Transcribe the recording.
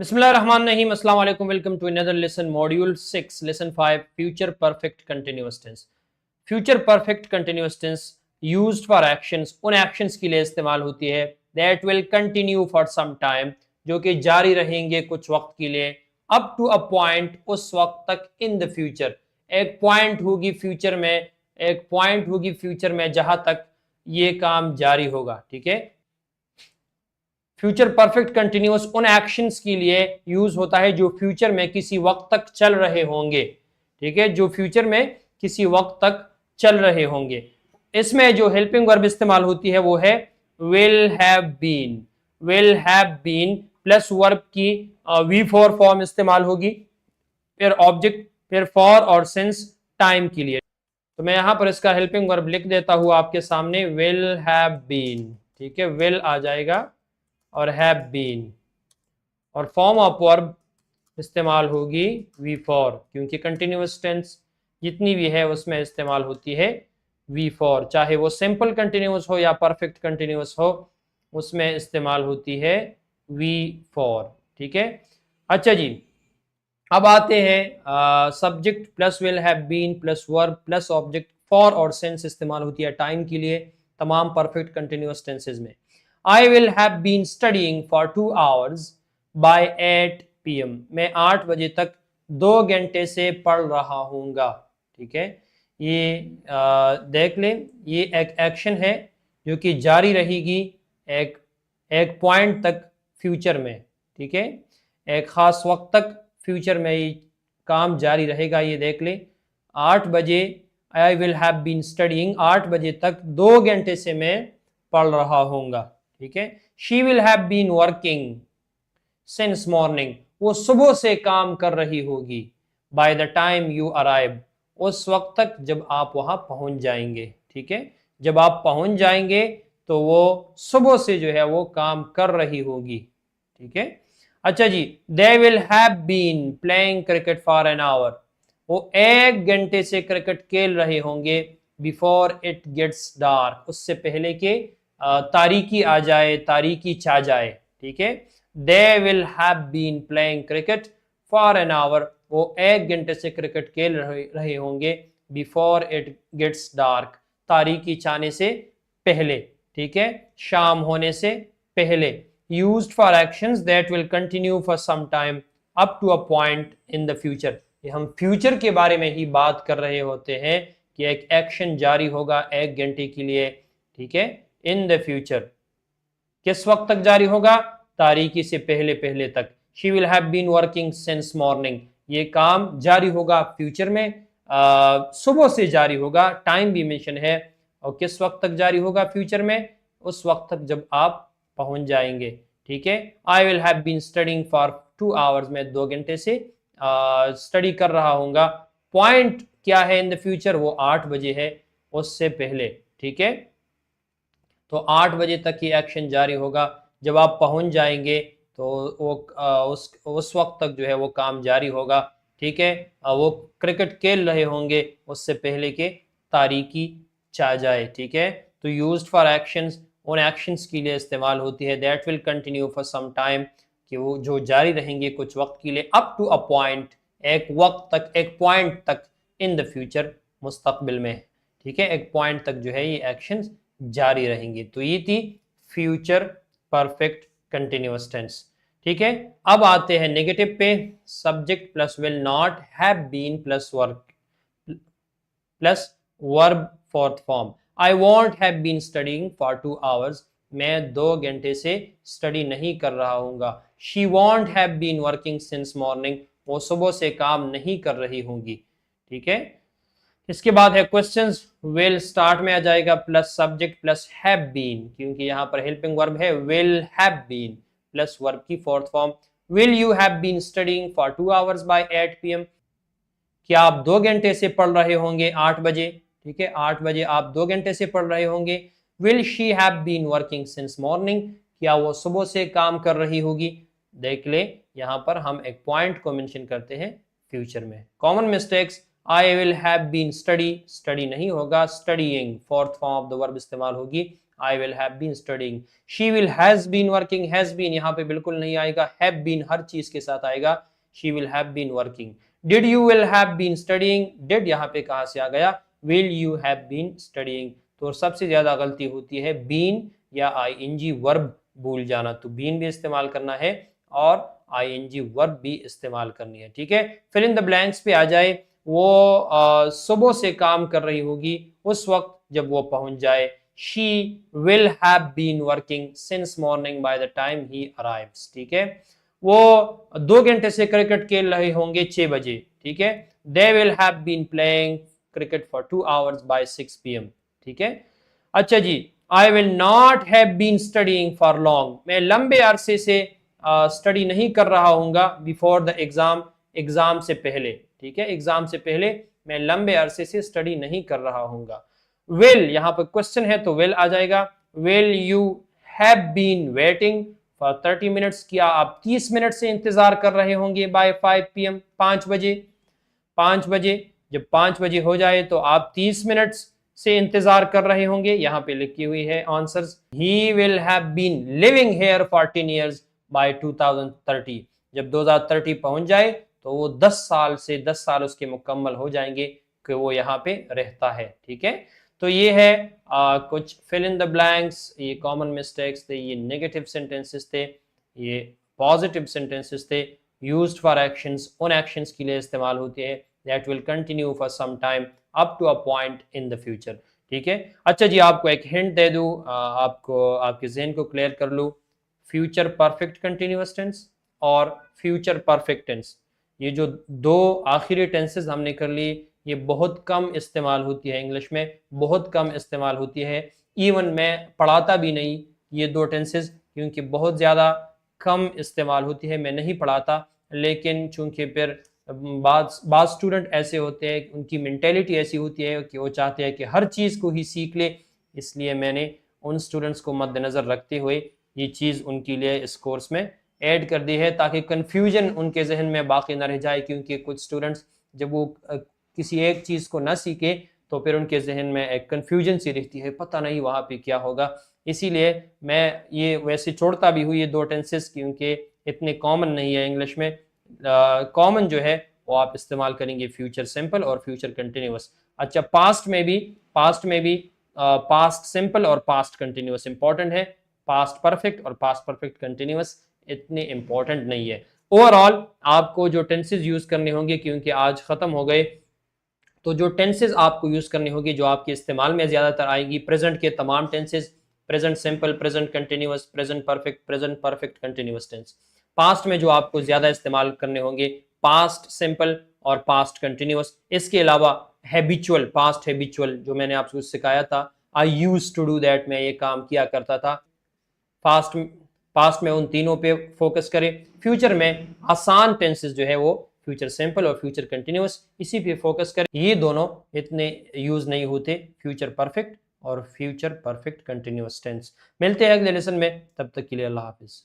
बिस्मिल्लाहिर्रहमानिर्रहीम अस्सलाम वालेकुम welcome to another lesson module 6 lesson 5 future perfect continuous tense. Future perfect continuous tense used for actions, उन actions के लिए इस्तेमाल होती है that will continue for some time, जो कि जारी रहेंगे कुछ वक्त के लिए, अप टू अ पॉइंट, उस वक्त तक, इन द फ्यूचर, एक पॉइंट होगी फ्यूचर में, एक पॉइंट होगी फ्यूचर में जहां तक ये काम जारी होगा। ठीक है, फ्यूचर परफेक्ट कंटिन्यूअस उन एक्शंस के लिए यूज होता है जो फ्यूचर में किसी वक्त तक चल रहे होंगे। ठीक है, जो फ्यूचर में किसी वक्त तक चल रहे होंगे। इसमें जो हेल्पिंग वर्ब इस्तेमाल होती है वो है will have been. Will have been plus verb की V4 फॉर्म इस्तेमाल होगी, फिर ऑब्जेक्ट, फिर फॉर और सिंस टाइम के लिए। तो मैं यहां पर इसका हेल्पिंग वर्ब लिख देता हूं आपके सामने, विल हैव बीन। ठीक है, विल आ जाएगा और हैव बीन, और फॉर्म ऑफ वर्ब इस्तेमाल होगी V4, क्योंकि कंटिन्यूअस टेंस जितनी भी है उसमें इस्तेमाल होती है V4, चाहे वो सिंपल कंटिन्यूअस हो या परफेक्ट कंटिन्यूअस हो, उसमें इस्तेमाल होती है V4। ठीक है, अच्छा जी, अब आते हैं subject plus will have been plus verb plus object, for और सिंस इस्तेमाल होती है टाइम के लिए तमाम परफेक्ट कंटिन्यूअस टेंसेज में। I will have been studying for 2 hours by 8 PM. मैं 8 बजे तक 2 घंटे से पढ़ रहा हूँगा। ठीक है, ये देख लें, ये एक एक्शन है जो कि जारी रहेगी एक एक पॉइंट तक फ्यूचर में। ठीक है, एक ख़ास वक्त तक फ्यूचर में ये काम जारी रहेगा। ये देख लें, 8 बजे I will have been studying, 8 बजे तक 2 घंटे से मैं पढ़ रहा हूँगा। ठीक है, she will have been working since morning, वो सुबह से काम कर रही होगी। By the time you arrive, उस वक्त तक जब आप वहां पहुंच जाएंगे। ठीक है, जब आप पहुंच जाएंगे तो वो सुबह से जो है वो काम कर रही होगी। ठीक है, अच्छा जी, they will have been playing cricket for an hour, वो 1 घंटे से क्रिकेट खेल रहे होंगे। बिफोर इट गेट्स डार्क, उससे पहले के तारीकी आ जाए, तारीकी छा जाए। ठीक है, they will have been playing cricket for an hour, वो 1 घंटे से क्रिकेट खेल रहे होंगे। बिफोर इट गेट्स डार्क, तारीकी छाने से पहले। ठीक है, शाम होने से पहले। Used for actions that will continue for some time up to a point in the future. ये हम फ्यूचर के बारे में ही बात कर रहे होते हैं कि एक एक्शन जारी होगा 1 घंटे के लिए। ठीक है, इन द फ्यूचर, किस वक्त तक जारी होगा? तारीकी से पहले पहले तक। She will have been working since morning, ये काम जारी होगा फ्यूचर में, सुबह से जारी होगा, टाइम भी मेंशन है। और किस वक्त तक जारी होगा फ्यूचर में? उस वक्त तक जब आप पहुंच जाएंगे। ठीक है, I will have been studying for 2 hours, मैं 2 घंटे से स्टडी कर रहा हूँगा। पॉइंट क्या है इन द फ्यूचर? वो 8 बजे है, उससे पहले। ठीक है, तो 8 बजे तक ये एक्शन जारी होगा। जब आप पहुंच जाएंगे तो वो उस वक्त तक जो है वो काम जारी होगा। ठीक है, वो क्रिकेट खेल रहे होंगे उससे पहले के तारीकी छा जाए। ठीक है, तो यूज्ड फॉर एक्शंस, उन एक्शंस के लिए इस्तेमाल होती है that will continue for some time, कि वो जो जारी रहेंगे कुछ वक्त के लिए, अप टू अ पॉइंट, एक वक्त तक, एक पॉइंट तक, इन द फ्यूचर, मुस्तकबिल में। ठीक है, एक पॉइंट तक जो है ये एक्शंस जारी रहेंगी। तो ये थी फ्यूचर परफेक्ट कंटिन्यूअस टेंस। ठीक है, अब आते हैं नेगेटिव पे। Subject plus will not have been plus verb fourth form. I won't have been studying for 2 hours, मैं 2 घंटे से स्टडी नहीं कर रहा हूँगा। She won't have been working since morning, वो सुबह से काम नहीं कर रही होंगी। ठीक है, इसके बाद है क्वेश्चंस। विल स्टार्ट में आ जाएगा plus subject plus have been, क्योंकि यहां पर हेल्पिंग वर्ब है will have been plus verb की fourth form. Will you have been studying for 2 hours by 8 PM, क्या आप 2 घंटे से पढ़ रहे होंगे 8 बजे? ठीक है, 8 बजे आप 2 घंटे से पढ़ रहे होंगे। Will she have been working since morning, क्या वो सुबह से काम कर रही होगी? देख ले, यहां पर हम एक पॉइंट को मेंशन करते हैं फ्यूचर में। Common mistakes, I will have been study, study नहीं होगा, studying, fourth form of the verb इस्तेमाल होगी। I will have been studying. She will has been working. Has been यहाँ पे बिल्कुल नहीं आएगा, have been हर चीज के साथ आएगा. She will have been working. Did you will have been studying. Did यहाँ पे कहाँ से आ गया, will you have been studying. तो सबसे ज्यादा गलती होती है been या ing वर्ब भूल जाना. तो been भी इस्तेमाल करना है और ing वर्ब भी इस्तेमाल करनी है. ठीक है, फिल इन द ब्लैंक्स पे आ जाए. वो सुबह से काम कर रही होगी उस वक्त जब वो पहुंच जाए. She will have been working since morning by the time he arrives. ठीक है, वो 2 घंटे से क्रिकेट खेल रहे होंगे 6 बजे. ठीक है, they will have been playing cricket for 2 hours by 6 p.m. ठीक है. अच्छा जी, I will not have been studying for long. मैं लंबे अरसे से स्टडी नहीं कर रहा हूँगा बिफोर द एग्जाम, एग्जाम से पहले. ठीक है, एग्जाम से पहले मैं लंबे अरसे से स्टडी नहीं कर रहा हूँगा. will यहाँ पर क्वेश्चन है तो will आ जाएगा. will you have been waiting for 30 minutes. क्या आप 30 मिनट से इंतजार कर रहे होंगे by 5 p.m. 5 बजे. 5 बजे, जब 5 बजे हो जाए तो आप 30 मिनट से इंतजार कर रहे होंगे. यहाँ पे लिखी हुई है answers. he will have been living here for 10 years by 2030. जब 2030 पहुंच जाए तो वो 10 साल उसके मुकम्मल हो जाएंगे कि वो यहाँ पे रहता है. ठीक है, तो ये है कुछ फिल इन द ब्लैंक्स. ये कॉमन मिस्टेक्स थे, ये नेगेटिव सेंटेंसेस थे, ये पॉजिटिव सेंटेंसेस थे. यूज्ड फॉर एक्शंस उन एक्शंस के लिए इस्तेमाल होते हैं that will continue for some time up to a point in the future. ठीक है, अच्छा जी, आपको एक हिंट दे दूं, आपको आपके जहन को क्लियर कर लूं. फ्यूचर परफेक्ट कंटिन्यूअस टेंस और फ्यूचर परफेक्ट टेंस, ये जो 2 आखिरी टेंसेस हमने कर ली, ये बहुत कम इस्तेमाल होती है इंग्लिश में, बहुत कम इस्तेमाल होती है. इवन मैं पढ़ाता भी नहीं ये 2 टेंसेस, क्योंकि बहुत ज़्यादा कम इस्तेमाल होती है, मैं नहीं पढ़ाता. लेकिन चूंकि फिर बाज़ स्टूडेंट ऐसे होते हैं, उनकी मेंटेलिटी ऐसी होती है कि वो चाहते हैं कि हर चीज़ को ही सीख ले, इसलिए मैंने उन स्टूडेंट्स को मद्देनज़र रखते हुए ये चीज़ उनके लिए इस कोर्स में ऐड कर दी है, ताकि कन्फ्यूजन उनके जहन में बाकी ना रह जाए. क्योंकि कुछ स्टूडेंट्स जब वो किसी एक चीज़ को ना सीखे तो फिर उनके जहन में एक कन्फ्यूजन सी रहती है, पता नहीं वहाँ पे क्या होगा. इसीलिए मैं ये वैसे छोड़ता भी हूँ ये 2 टेंसेस, क्योंकि इतने कॉमन नहीं है इंग्लिश में. कॉमन जो है वो आप इस्तेमाल करेंगे फ्यूचर सिंपल और फ्यूचर कंटिन्यूअस. अच्छा, पास्ट में भी पास्ट सिंपल और पास्ट कंटिन्यूअस इंपॉर्टेंट है. पास्ट परफेक्ट और पास्ट परफेक्ट कंटिन्यूअस इतने इंपॉर्टेंट नहीं है. ओवरऑल आपको जो टेंसेस यूज करने होंगे, क्योंकि आज खत्म हो गए, तो जो टेंसेस आपको यूज करनी होगी, जो आपके इस्तेमाल में ज्यादातर आएगी, प्रेजेंट के तमाम tenses, present simple, present continuous, present perfect continuous tense. Past में जो आपको ज्यादा इस्तेमाल करने होंगे, पास्ट सिंपल और पास्ट कंटिन्यूअस. इसके अलावा हैबिचुअल, पास्ट हैबिचुअल जो मैंने आपको सिखाया था, आई यूज टू डू दैट, मैं ये काम किया करता था. पास्ट में उन तीनों पे फोकस करें. फ्यूचर में आसान टेंसेस जो है वो फ्यूचर सिंपल और फ्यूचर कंटिन्यूअस, इसी पे फोकस करें. ये दोनों इतने यूज नहीं होते, फ्यूचर परफेक्ट और फ्यूचर परफेक्ट कंटिन्यूअस टेंस. मिलते हैं अगले लेसन में, तब तक के लिए अल्लाह हाफिज.